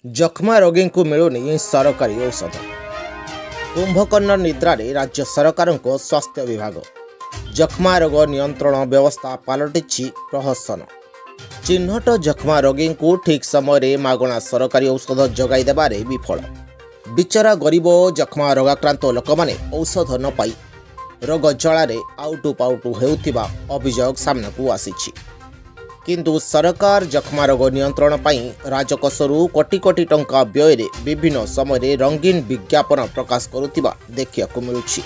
जख्मा रोगी को मिलुनी सरकारी औषध। कुंभकर्ण निद्रारे राज्य सरकार को स्वास्थ्य विभाग जख्मा रोग नियंत्रण व्यवस्था पलटि प्रहसन। चिन्हट जख्मा रोगी को ठीक समय मागणा सरकारी औषध जगाई देबारे विफल। बिचरा गरीब जख्मा रोगाक्रांत लोक माने औषध न पाई रोग जलारे आउटु पाउटु हेउथिबा अभियोग सामनाकू आसीछि। किंतु सरकार जख्मा रोग नियंत्रण पाई राजकोषरू कोटी कोटी टंका व्यय विभिन्न समय रंगीन विज्ञापन प्रकाश करुथिबा देखिବାକୁ मिलुछि।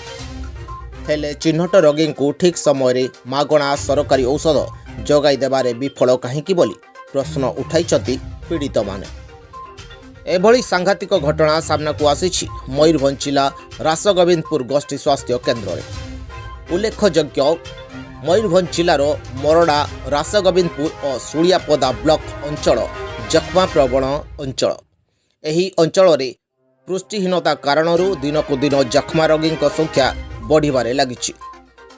हेले चिन्हट रोगी को ठीक समय मागणा सरकारी औषध जगाई देबारे विफल काहीकि बोली प्रश्न उठाइछथि पीड़ित माने। एभली सांघातिक घटना सामनाकू आसीछि मयूरभंज जिला रासगोविंदपुर गोष्ठी स्वास्थ्य केन्द्र रे। उल्लेखयोग्य मयूरभंज जिलार मोरडा रासगोविंदपुर और सुलियापदा ब्लॉक अंचल जख्मा प्रवण अंचल। एही अंचल रे पुष्टिहीनता कारणरू दिनकू दिन जख्मा रोगी संख्या बढ़िबारे लागिछि।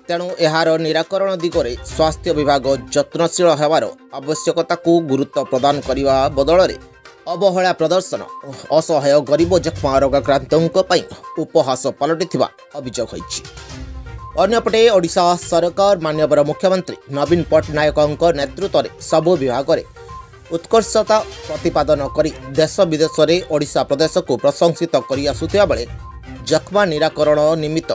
तेणु एहार निराकरण दिगरे स्वास्थ्य विभाग यत्नशील हेबार आवश्यकता को गुरुत्व प्रदान करने बदल में अवहेला प्रदर्शन असहाय गरीब जख्मा रोगाक्रांतों उपहास पलटिथिबा अभियोग होइछि। अन्यपटे ओडिशा सरकार माननीय मुख्यमंत्री नवीन पट्टनायक नेतृत्व में सबु विभाग में उत्कर्षता प्रतिपादन करी देश विदेश में ओडिशा प्रदेश को प्रशंसित करि आसुथिबा बेले जख्मा निराकरण निमित्त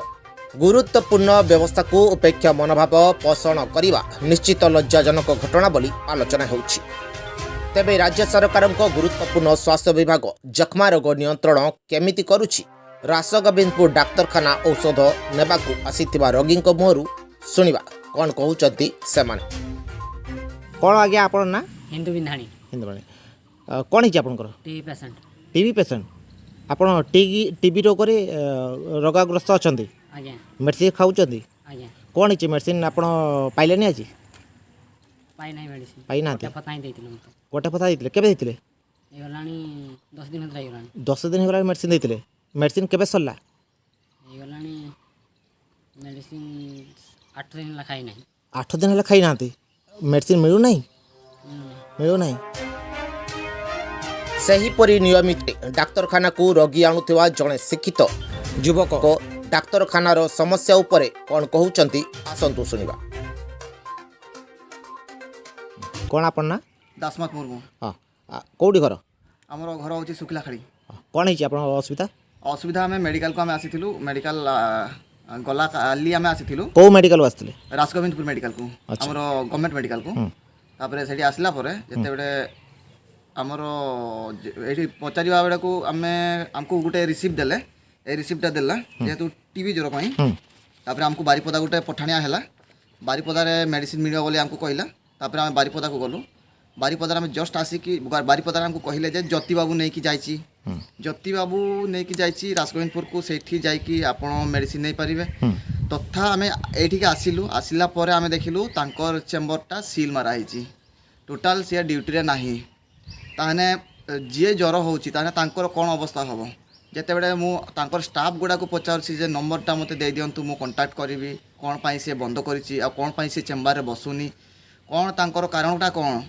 गुरुत्वपूर्ण व्यवस्था को उपेक्षा मनोभाव पोषण करने निश्चित लज्जाजनक घटना बोली आलोचना होउछि। तेबे राज्य सरकार गुरुत्वपूर्ण स्वास्थ्य विभाग जख्मा रोग नियंत्रण केमिति करुछि रासगोविंदपुर डाक्तरखाना औषध नेबाकू आसीथिबा रोगी मुहरु सुनिबा कौन कहउचंती सेमाने। कौन आज्ञा आपण ना हिंदू बिंधाणी कौन है आपनकर टीबी पेशेंट आपण टीबी रोग रे रोगाग्रस्त अछंती आज्ञा मेडिसिन खाउचंती आज्ञा कौन है मेडिसिन आपण पाइलेनी आज पाई नाही मेडिसिन पाई ना फताई देइतिलो मते गोटे फता देइतिले केबे देइतिले एगलानी 10 दिन हतरा एगलानी 10 दिन होगला मेडिसिन देइतिले मेडिसिन केबे सरला एगलानी मेडिसिन 8 दिन खाई नाही 8 दिन हला खाई नांती मेडिसिन मिलू नहीं सेहीपरि नियमित डाक्तरखाना को रोगी आणुथिबा जड़े शिक्षित युवक को डाक्तरखानार समस्या उपरे कौन कहउचंती आसंतु सुनिबा। कौन आपण ना दासमत मुर्मू हाँ कौटी घर आमर घर हूँ शुक्ला खाड़ी कौन है आपण असुविधा असुविधा आम मेडिकल को आम आसीलु मेडिकल गला काली आम आसीलु कौ मेडिकल आसते रासगोविंदपुर मेडिकल को आमर गवर्नमेंट मेडिकल को तापर से आसला जिते बड़े आमर ये पचारा बेड़ा को आम आमको गोटे रिसीप्ट देले ए रिसीप्टा देला जेहेतु टीबी ज्वर तापर आमको बारीपदा गोटे पठाणिया है बारीपदार मेडिसिन मिल बोली आमको कहला तापर आम बारीपदा को गलु बारीपदार आम जस्ट आसिकी बारीपदार आमको कहले जे ज्योति बाबू नहीं कि जाइछि ज्योति बाबू नहीं कि जाइछि रासगोविंदपुर को सेठी जाइकी आपण मेडिसिन नहीं पारिबे तथा आम एठी आसिलु आसिला परे आम देखिलु तांकर चेम्बरटा सील मारा हिची टोटाल सी ड्यूटी रे नाही ताने जी ज्वर होउछि ताने तांकर कोन अवस्था हबो जेते बेले मु तांकर स्टाफ गुडा को पचारछि जे नंबरटा मते दे दियंतु मु कांटेक्ट करिवि कोन पई से बंद करिछि आ कोन पई से चेम्बर रे बसुनी कोन तांकर कारणटा कोन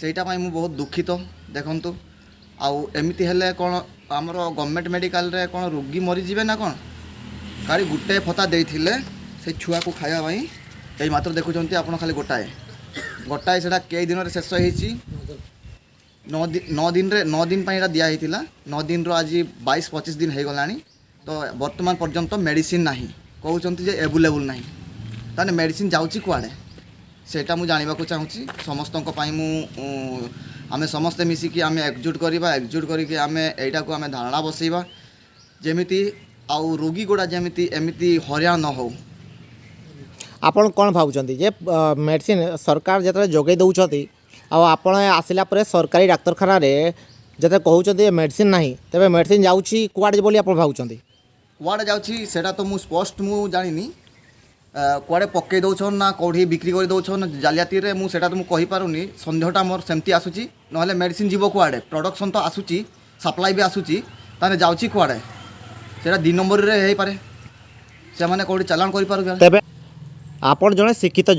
सेटा पई मु बहुत दुखित देखंतु आउ एमिति हेले कोन हमर गवर्नमेंट मेडिकल रे कोन रोगी मरि जिवे ना कोन खाली गुटे फता देइथिले से छुआ को खाया पई एई मात्र देखुचंती आपण खाली गोटाए सेटा कई दिन रे शेष होईछि 9 दिन पर दिया होता 9 दिन रो आज 22-25 दिन हो गलानी तो वर्तमान पर्यंत मेडिसिन नाही कहउचंती जे एवेलेबल नाही ताने मेडिसिन जाउची कुआडे सेटा मु जानिबा को चाहूची समस्तन को पई मु आमे समस्त मिसिकी आमे एकजुट करिके आमे एटा को आमे धारणा बसैबा जेमिति आउ रोगी गोडा जेमिति एमिति हरियाण न हो। आपण कोन भाउचंती जे मेडिसिन सरकार जतरे जोगे दउछती आपण आसिला परे सरकारी डाक्तरखाना रे जते कहउचंती मेडिसिन नाही तबे मेडिसिन जाउची कुआडे बोली आपण भाउचंती कुआडे जाउची सेटा तो मु स्पष्ट मु जानिनी कुआडे पक्के दउछन ना कोठी बिक्री कर दउछन जालियाती रे मु सेटा तो मु कहि पारुनी संदेहटा मोर सेमती आसुची नहले मेडिसिन जीवो कुआडे प्रोडक्शन तो आसुची सप्लाई भी आसुची ताने जाउची कुआडे सेटा 2 नंबर रे हेई पारे से माने कोठी चालान करि पारु तबे आपण जने शिक्षित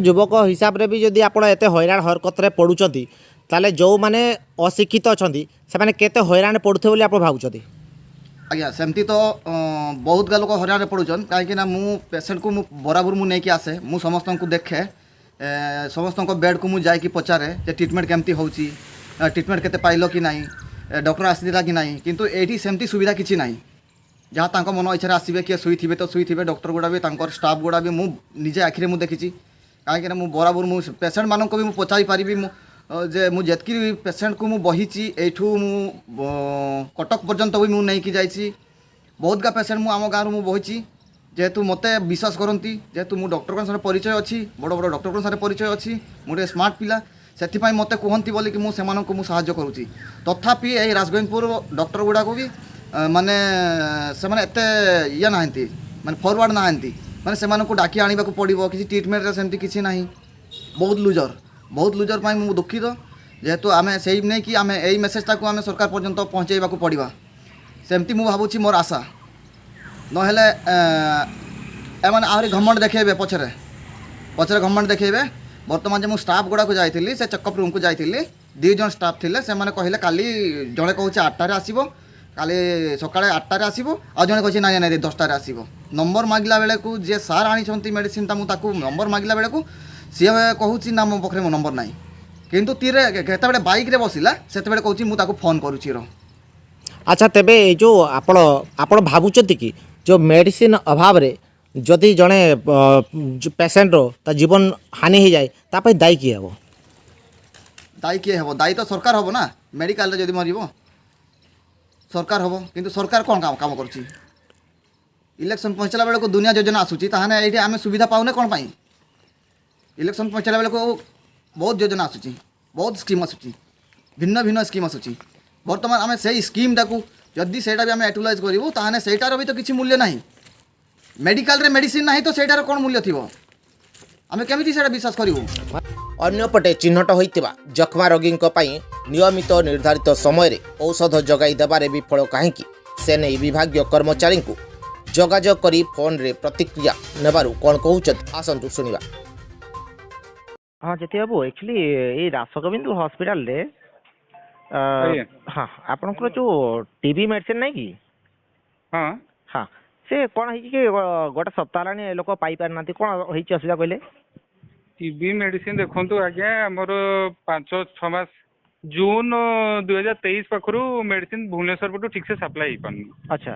युवक हिसाब रे भी जदि आपण एते हैरान हरकत रे पडुचंती ताले जो माने अशिक्षित अछंती से माने केते हैरान पड़ुथे बोली आपण भाबुछथि आज्ञा सेमती तो बहुत गा लोक हरियाणा पड़ुछन कहीं मु पेसेंट को बराबर मु नहीं आसे मु समस्त को देखे समस्त बेड को मु जाकि पचारे जे ट्रिटमेंट केमती होची ट्रिटमेंट केते पाइलो कि नहीं डॉक्टर आसीला कि नहीं किंतु एठी सेमती सुविधा किछि नहीं जहाँ तांको मन इच्छा आसबे किए शुई तो शुई डॉक्टर गुड़ा भी तांकर स्टाफ गुड़ा भी मु निजे आखिरे मु देखी कहीं मु बराबर मु पेसेंट मानक भी मु पचारि पारिबी जे मु जेतकी पेसेंट को मु बहिची एठू मु कटक पर्यंत भी मु नहीं कि जाइछि बहुत गा पेसेंट मु आम गाँव मु बहिची जेहेतु मते विश्वास करती जेहेतु मु डॉक्टर साथ परिचय अच्छी बड़ बड़ डॉक्टर साथ परिचय अच्छी मुझे स्मार्ट पिला से मते कहती बोली कि मुझे साहाय्य करुँची तथापि यही राजगोविंदपुर डॉक्टर गुड़ा को भी माने से माने एते ये ना माने फॉरवर्ड ना माने से को डाकी आने को पड़ो किसी ट्रिटमेंट सेमती किसी ना बहुत लुजर पाई मु दुखित जेहेतु आम से नहीं कि आम यही मेसेजटा को आम सरकार पर्यंत पहुँचेबा को पड़ा सेमती मु भावुची मोर आशा नहेले एमाने आहरी घमंड देखेबे पछरे घमंड देखेबे बर्तमान जो स्टाफ गुड़ा को जाइली से चेकअप रूम को जाइली 2 जन स्टाफ थिले से माने कहले काली जड़े कहूँ 8टारे आसीबो काली सकाळे 8टारे आसीबो आ जने कहछि ना ना 10टारे आसीबो नंबर मागिला बेले को जे सार आनी मेडिसिन ताकू नंबर मागिला बेले को सी कहूँ ना मो पाखे मो नंबर ना किंतु तीरे केतबेले बाइक रे बसिला सेतबेले कहूँ मु ताकू फोन करूची रो अच्छा तेबे जो आपण आपण भाबुचंती कि जो मेडिसिन अभाव रे जदि जड़े पेसेंट रो जीवन हानि हो जाए ताप दायी किए हे दायी किए हे दायी तो सरकार हम ना मेडिकल जदि मर सरकार हम किंतु सरकार कौन काम करुच्ची इलेक्शन पहुँचला बेले को दुनिया योजना आसूची ताहने ये आम सुविधा पाऊने कौन पाई इलेक्शन पहुँचला बेले को बहुत योजना आसूची बहुत स्कीम आसूची भिन्न भिन्न स्कीम आसूची बर्तमान आम से स्कीम टाकू जदि से यूटिलाइज करूँ ताहने सेटार भी तो किसी मूल्य नहीं मेडिकल रे मेडिसिन नहीं तो सेटार कौन मूल्य थी आम केमी से विश्वास करूँ अन्यपटे चिन्हट होइतिबा जख्मा रोगी नियमित निर्धारित समय औषध जगाई देबारे विफल कहीं से नहीं विभागीय कर्मचारी को जोगाजोग करी फोन रे प्रतिक्रिया नेबारु कौन कहउछत आसंतु सुनिबा। हाँ जति बाबू एक्चुअली ये रासगोविंद हॉस्पिटल रे हाँ आपनकर जो टीबी मेडिसिन नहीं कि हाँ हाँ से कौन है कि गोटे सप्ताह लानी लोक पाई पार ना कौन है असुविधा कहले टीबी मेडिसिन देखो आज्ञा आमर 5-6 मास जून 2023 पाखु मेडिसिन भुवनेश्वर पटू ठीक से सप्लाई हो पानी अच्छा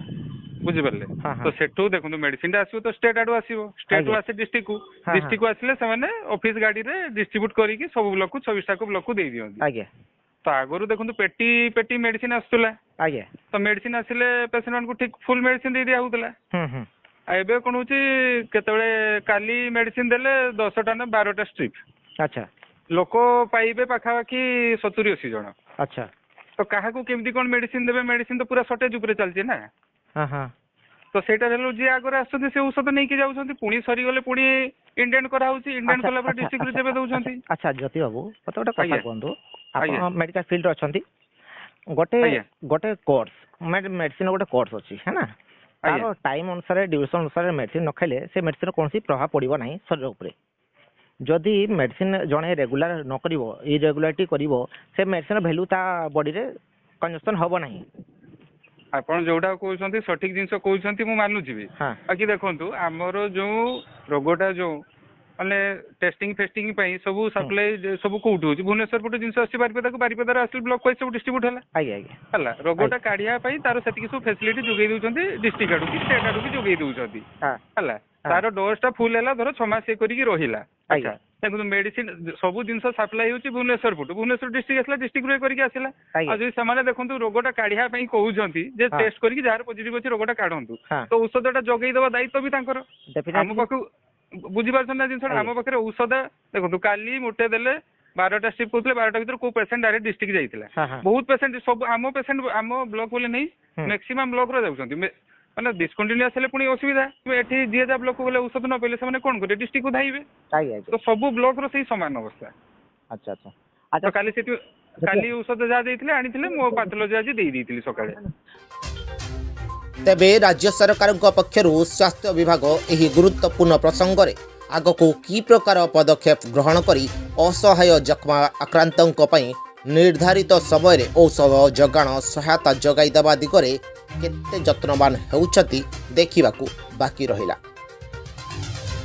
बुझिपारे हाँ, हाँ। तो सेठू देखो मेडिसिन आसो तो स्टेट आडू आसो स्टेट रू आसे डिस्ट्रिक्ट को हाँ, डिस्ट्रिक्ट को आसिले से ऑफिस गाड़ी रे डिस्ट्रीब्यूट करके सब ब्लॉक को 26टा ब्लॉक को दे दियंती आज्ञा तो आगरू देखो पेटी पेटी मेडिसिन आसुला आज्ञा तो मेडिसिन आसिले पेशेंट मान को ठीक फुल मेडिसिन दे दिया होउतला एबे कोन होची केतबेले काली मेडिसिन देले 10टा ना 12टा स्ट्रिप अच्छा लोक पाइबे पाखापाखि 70-80 जन अच्छा तो क्या केमती कौन मेडिसिन देवे मेडिसिन तो पूरा शॉर्टेज उपरे चलती ना हाँ हाँ तो सेटा हेलो जी आगरे आसुछंती से औषध नहीं कि जाउछंती पुणी सरी गले पुणी इंडेंट करा होउची इंडेंट कला पर डिस्ट्रिक्ट रे देबे दउछंती अच्छा ज्योति बाबू मत गोटे कथा आज्ञा। कहंतु आज्ञा। आप मेडिकल फील्ड रे अछंती गोटे आज्ञा। गोटे कोर्स मेडिसिन गोटे कोर्स अछि है ना तार आज्ञा। टाइम अनुसार ड्यूरेशन अनुसार मेडिसिन न खाइले से मेडिसिन कौन प्रभाव पड़ो ना शरीर उपरे जदि मेडिसिन जड़े रेगुलार न करिवो इरेगुलारिटी करिवो से मेडिसिन वैल्यू ता बॉडी रे कंजप्शन हबो नाही आपण जोटा कहउछंती सठिक जिंस कहउछंती मु मानुची भी हाँ बाकी देखंतु हमर जो रोगोटा जो माने टेस्टिंग फेस्टिंग पई सब सप्लाई सब कोउठ होची भुवनेश्वर पटो जिंस आसी बारिपदा रे आसी ब्लॉक वाइज सब डिस्ट्रीब्यूट हला आगे आगे हला रोगोटा काढिया पई तार सेति सब फैसिलिटी जोगै दउछंती डिस्ट्रिक्ट आडू की स्टेट आडू की जोगै दउछंती हाँ हला तार डोजटा फुल है धर 6 मास करिकी रहिला अच्छा देखो मेडिसिन सब जिनस सप्लाई होची भुवनेश्वर पटो भुवनेश्वर डिस्ट्रिक्ट आसला डिस्ट्रिक्ट रे करिकी आसला आज्ञा। आ जे समाने देखंतु रोगटा काढिया पई कहउछंती जे हाँ। टेस्ट करिकी जार पॉजिटिव अछि रोगटा काढंतु हाँ। तो औषधटा जोगै देबा दायित्व भी तांकर हम डेफिनेटली पाखु बुझी पारछन ना जिनस आज्ञा। हम पाखरे औषध देखंतु काली मोटे देले 12टा स्ट्रिप कोतले 12टा भीतर को पेशेंट डायरेक्ट डिस्ट्रिक्ट जाइतिला हाँ हाँ बहुत पेशेंट सब आम पेशेंट आम ब्लॉक बोले नहीं मैक्सिमम ब्लॉक रे जाउछंती माने डिस्कंटिन्यूअस हेले पुणी असुविधा एठी जी जा ब्लॉक को गले औषध न पइले से कोन करे डिस्ट्रिक्ट को धाइबे आगे आगे तो सब ब्लॉक रो सही समान अवस्था अच्छा अच्छा तो अच्छा काली सेठी काली औषध जा देइथिले आनिथिले मो पैथोलॉजी आज देई देइथिले सकाळे तेबे राज्य सरकार पक्षरु स्वास्थ्य विभाग एही गुरुत्वपूर्ण प्रसंग रे आगको की प्रकार पदक्षेप ग्रहण करी असहाय जख्मा आक्रांतों पई ନିର୍ଦ୍ଧାରିତ ସମୟରେ ଔଷଧ ଯୋଗାଣ ସହାୟତା ଯୋଗାଇ ଦେବା ଦିଗରେ କେତେ ଯତ୍ନବାନ ହେଉଛନ୍ତି ଦେଖିବାକୁ ବାକି ରହିଲା।